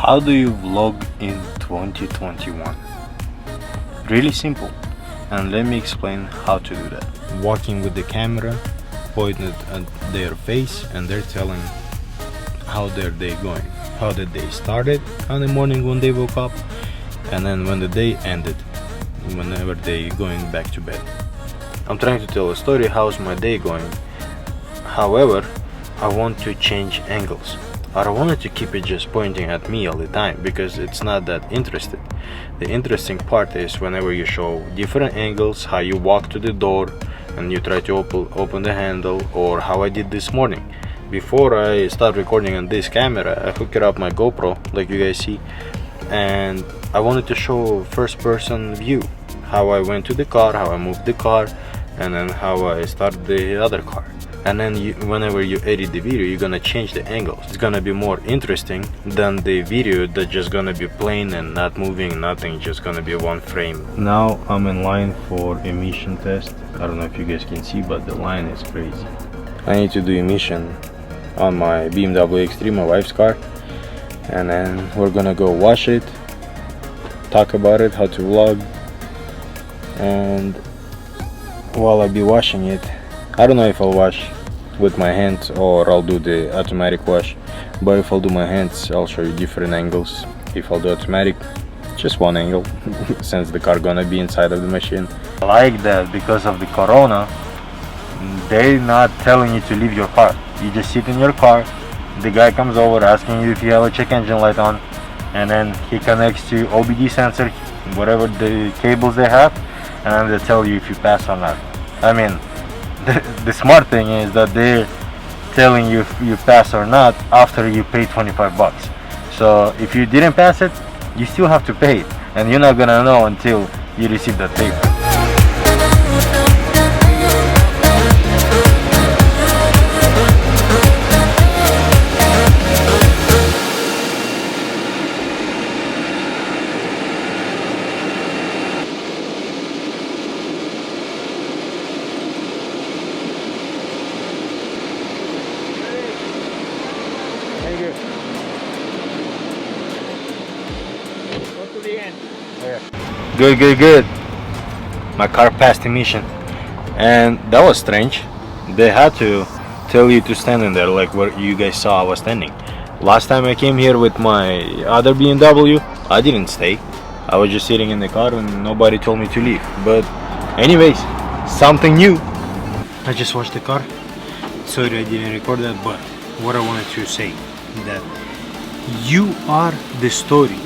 How do you vlog in 2021? Really simple, and let me explain how to do that. Walking with the camera pointed at their face, and they're telling how their day going, how the day started on the morning when they woke up, and then when the day ended, whenever they going back to bed. I'm trying to tell a story, how's my day going. However, I want to change angles. I don't want it to keep it just pointing at me all the time, because it's not that interesting. The interesting part is whenever you show different angles, how you walk to the door and you try to open the handle, or how I did this morning. Before I start recording on this camera, I hooked up my GoPro, like you guys see, and I wanted to show first person view, how I went to the car, how I moved the car, and then how I started the other car. And then whenever you edit the video, you're gonna change the angles. It's gonna be more interesting than the video that's just gonna be plain and not moving, nothing, just gonna be one frame. Now I'm in line for emission test. I don't know if you guys can see, but the line is crazy. I need to do emission on my BMW X3, my wife's car, and then we're gonna go wash it, talk about it, how to vlog. And while I'll be washing it, I don't know if I'll wash with my hands or I'll do the automatic wash, but if I'll do my hands, I'll show you different angles. If I'll do automatic, just one angle, since the car gonna be inside of the machine. I like that because of the corona, they're not telling you to leave your car. You just sit in your car, the guy comes over asking you if you have a check engine light on, and then he connects to OBD sensor, whatever the cables they have, and then they tell you if you pass or not. I mean, the smart thing is that they're telling you if you pass or not after you pay 25 bucks. So if you didn't pass it, you still have to pay it, and you're not gonna know until you receive that paper. Good. My car passed emission, and that was strange. They had to tell you to stand in there, like where you guys saw I was standing. Last time I came here with my other BMW, I didn't stay. I was just sitting in the car and nobody told me to leave. But anyways, something new. I just washed the car. Sorry I didn't record that, but what I wanted to say, that you are the story.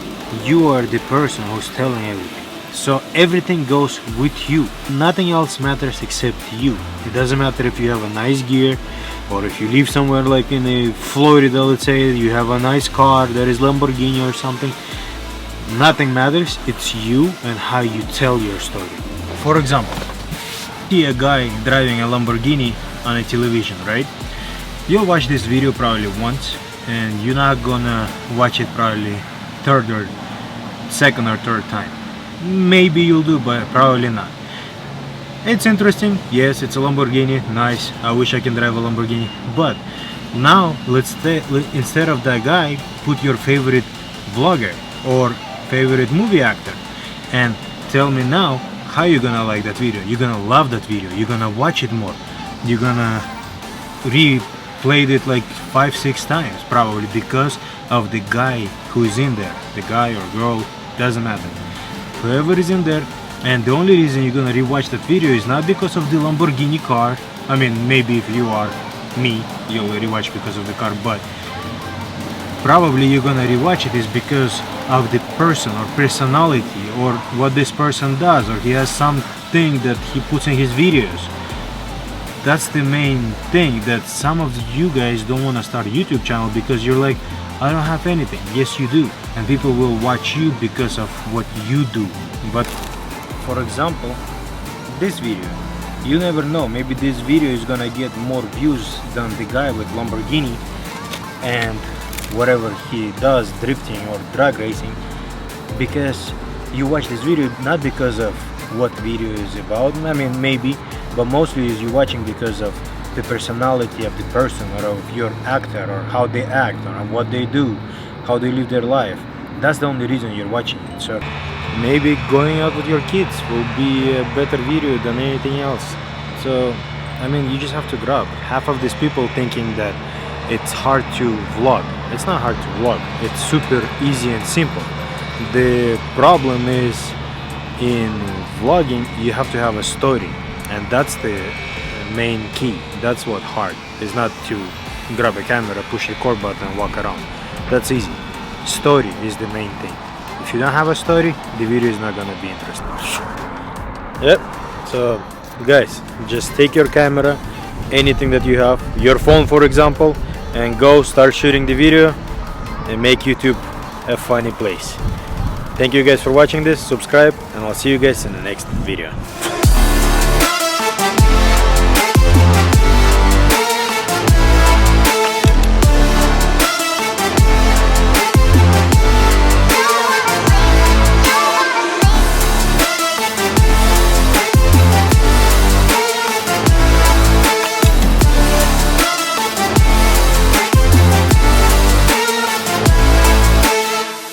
You are the person who's telling everything. So everything goes with you. Nothing else matters except you. It doesn't matter if you have a nice gear, or if you live somewhere like in a Florida, let's say, you have a nice car that is Lamborghini or something. Nothing matters. It's you and how you tell your story. For example, see a guy driving a Lamborghini on a television, right? You'll watch this video probably once, and you're not gonna watch it probably second or third time. Maybe you'll do, but probably not. It's interesting, yes, it's a Lamborghini, nice, I wish I can drive a Lamborghini. But now instead of that guy, put your favorite vlogger or favorite movie actor, and tell me now how you're gonna like that video. You're gonna love that video, you're gonna watch it more, you're gonna replay it like 5-6 times probably, because of the guy who is in there. The guy or girl, doesn't matter, whoever is in there. And the only reason you're gonna rewatch that video is not because of the Lamborghini car. I mean, maybe if you are me, you'll rewatch because of the car, but probably you're gonna rewatch it is because of the person or personality, or what this person does, or he has something that he puts in his videos. That's the main thing, that some of you guys don't want to start a YouTube channel because you're like, I don't have anything. Yes, you do, and people will watch you because of what you do. But for example, this video, you never know, maybe this video is gonna get more views than the guy with Lamborghini and whatever he does, drifting or drag racing, because you watch this video not because of what video is about. I mean, maybe, but mostly is you watching because of the personality of the person, or of your actor, or how they act, or what they do, how they live their life. That's the only reason you're watching it. So maybe going out with your kids will be a better video than anything else. So I mean, you just have to grab. Half of these people thinking that it's hard to vlog. It's not hard to vlog. It's super easy and simple. The problem is in vlogging you have to have a story, and that's the main key. That's what hard. It's not to grab a camera, push the record button and walk around. That's easy. Story is the main thing. If you don't have a story, the video is not gonna be interesting. Yep. So guys, just take your camera, anything that you have, your phone for example, and go start shooting the video and make YouTube a funny place. Thank you guys for watching this, subscribe, and I'll see you guys in the next video.